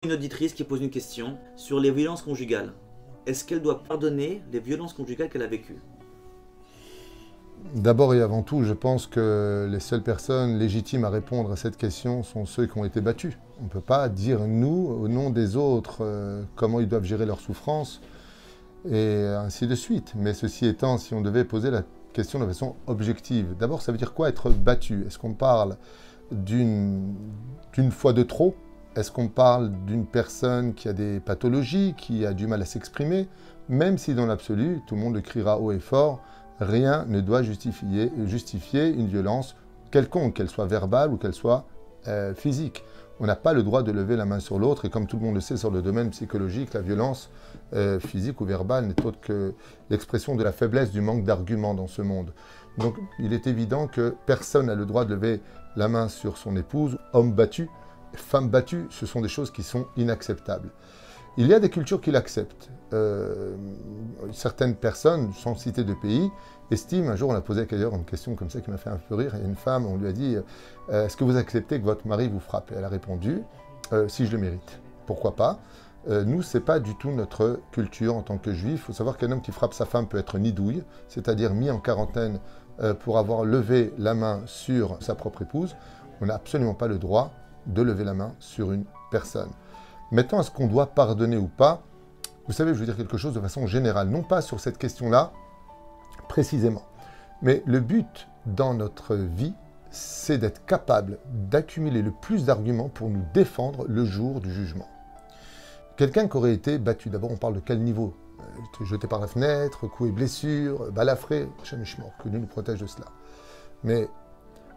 Une auditrice qui pose une question sur les violences conjugales. Est-ce qu'elle doit pardonner les violences conjugales qu'elle a vécues? D'abord et avant tout, je pense que les seules personnes légitimes à répondre à cette question sont ceux qui ont été battus. On ne peut pas dire, nous, au nom des autres, comment ils doivent gérer leur souffrance, et ainsi de suite. Mais ceci étant, si on devait poser la question de façon objective, d'abord, ça veut dire quoi être battu? Est-ce qu'on parle d'une fois de trop? Est-ce qu'on parle d'une personne qui a des pathologies, qui a du mal à s'exprimer? Même si dans l'absolu, tout le monde le criera haut et fort, rien ne doit justifier une violence quelconque, qu'elle soit verbale ou qu'elle soit physique. On n'a pas le droit de lever la main sur l'autre, et comme tout le monde le sait sur le domaine psychologique, la violence physique ou verbale n'est autre que l'expression de la faiblesse, du manque d'arguments dans ce monde. Donc il est évident que personne n'a le droit de lever la main sur son épouse. Homme battu, femme battue, ce sont des choses qui sont inacceptables. Il y a des cultures qui l'acceptent. Certaines personnes, sans citer de pays, estiment, un jour on a posé d'ailleurs une question comme ça qui m'a fait un peu rire, il y a une femme, on lui a dit « Est-ce que vous acceptez que votre mari vous frappe ?» Et elle a répondu « Si je le mérite. » Pourquoi pas? Nous, ce n'est pas du tout notre culture en tant que juif. Il faut savoir qu'un homme qui frappe sa femme peut être nidouille, c'est-à-dire mis en quarantaine pour avoir levé la main sur sa propre épouse. On n'a absolument pas le droit de lever la main sur une personne. Maintenant, est-ce qu'on doit pardonner ou pas? Vous savez, je veux dire quelque chose de façon générale, non pas sur cette question-là précisément. Mais le but dans notre vie, c'est d'être capable d'accumuler le plus d'arguments pour nous défendre le jour du jugement. Quelqu'un qui aurait été battu, d'abord on parle de quel niveau? Jeté par la fenêtre, coups et blessures, balafré, que Dieu nous protège de cela. Mais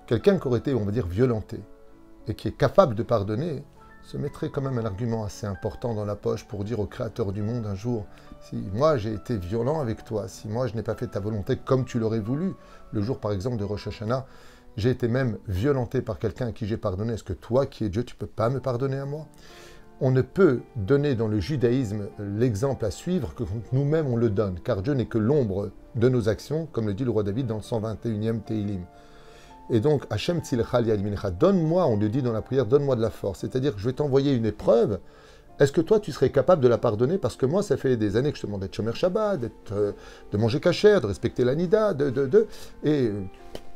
quelqu'un qui aurait été, on va dire, violenté, et qui est capable de pardonner, se mettrait quand même un argument assez important dans la poche pour dire au Créateur du monde un jour, si moi j'ai été violent avec toi, si moi je n'ai pas fait ta volonté comme tu l'aurais voulu, le jour par exemple de Rosh Hashanah, j'ai été même violenté par quelqu'un à qui j'ai pardonné, est-ce que toi qui es Dieu, tu ne peux pas me pardonner à moi? On ne peut donner dans le judaïsme l'exemple à suivre que nous-mêmes on le donne, car Dieu n'est que l'ombre de nos actions, comme le dit le roi David dans le 121e Tehillim. Et donc, Hachem tzilcha yad mincha, donne-moi, on le dit dans la prière, donne-moi de la force. C'est-à-dire que je vais t'envoyer une épreuve. Est-ce que toi, tu serais capable de la pardonner? Parce que moi, ça fait des années que je te demande d'être shomer Shabbat, de manger kasher, de respecter la nida, et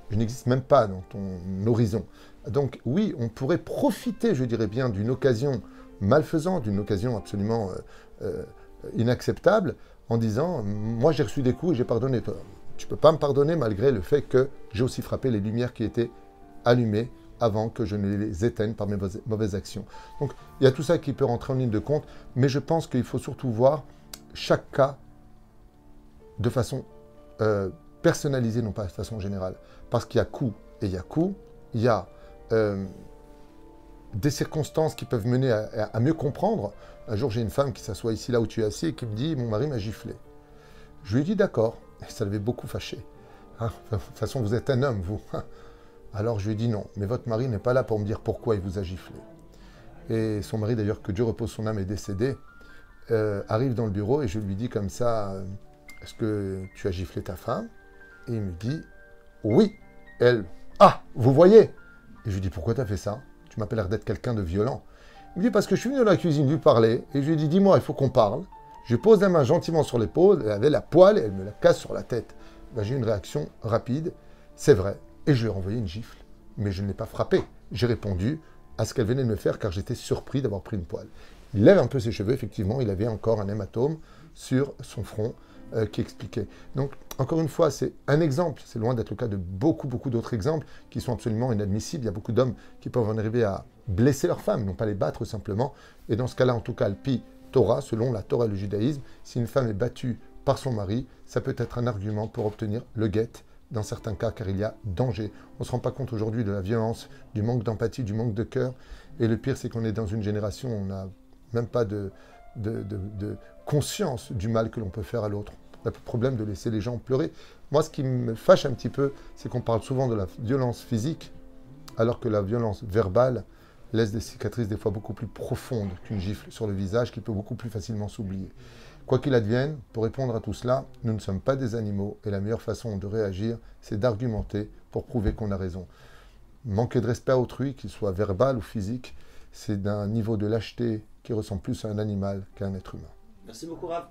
je n'existe même pas dans ton horizon. Donc, oui, on pourrait profiter, je dirais bien, d'une occasion malfaisante, d'une occasion absolument inacceptable, en disant, moi, j'ai reçu des coups et j'ai pardonné. Tu ne peux pas me pardonner malgré le fait que j'ai aussi frappé les lumières qui étaient allumées avant que je ne les éteigne par mes mauvaises actions. Donc, il y a tout ça qui peut rentrer en ligne de compte, mais je pense qu'il faut surtout voir chaque cas de façon personnalisée, non pas de façon générale. Parce qu'il y a coup et il y a coup, il y a des circonstances qui peuvent mener à mieux comprendre. Un jour, j'ai une femme qui s'assoit ici, là où tu es assis, et qui me dit « Mon mari m'a giflé ». Je lui ai dit « D'accord ». Et ça l'avait beaucoup fâché. Hein, de toute façon, vous êtes un homme, vous. Alors je lui ai dit non, mais votre mari n'est pas là pour me dire pourquoi il vous a giflé. Et son mari, d'ailleurs, que Dieu repose son âme, est décédé, arrive dans le bureau et je lui dis comme ça, est-ce que tu as giflé ta femme? Et il me dit, oui. Elle, ah, vous voyez? Et je lui dis, pourquoi tu as fait ça? Tu m'as pas l'air d'être quelqu'un de violent. Il me dit, parce que je suis venu dans la cuisine lui parler, et je lui ai dit, dis-moi, il faut qu'on parle. Je lui pose la main gentiment sur l'épaule, elle avait la poêle et elle me la casse sur la tête. Ben, j'ai eu une réaction rapide, c'est vrai, et je lui ai renvoyé une gifle. Mais je ne l'ai pas frappée. J'ai répondu à ce qu'elle venait de me faire car j'étais surpris d'avoir pris une poêle. Il lève un peu ses cheveux, effectivement, il avait encore un hématome sur son front qui expliquait. Donc, encore une fois, c'est un exemple, c'est loin d'être le cas de beaucoup d'autres exemples qui sont absolument inadmissibles. Il y a beaucoup d'hommes qui peuvent en arriver à blesser leurs femmes, non pas les battre simplement. Et dans ce cas-là, en tout cas, Alpi Torah, selon la Torah et le judaïsme, si une femme est battue par son mari, ça peut être un argument pour obtenir le guet dans certains cas, car il y a danger. On ne se rend pas compte aujourd'hui de la violence, du manque d'empathie, du manque de cœur. Et le pire, c'est qu'on est dans une génération où on n'a même pas de conscience du mal que l'on peut faire à l'autre. On n'a pas de problème de laisser les gens pleurer. Moi, ce qui me fâche un petit peu, c'est qu'on parle souvent de la violence physique, alors que la violence verbale laisse des cicatrices des fois beaucoup plus profondes qu'une gifle sur le visage qui peut beaucoup plus facilement s'oublier. Quoi qu'il advienne, pour répondre à tout cela, nous ne sommes pas des animaux et la meilleure façon de réagir, c'est d'argumenter pour prouver qu'on a raison. Manquer de respect à autrui, qu'il soit verbal ou physique, c'est d'un niveau de lâcheté qui ressemble plus à un animal qu'à un être humain. Merci beaucoup, Rav.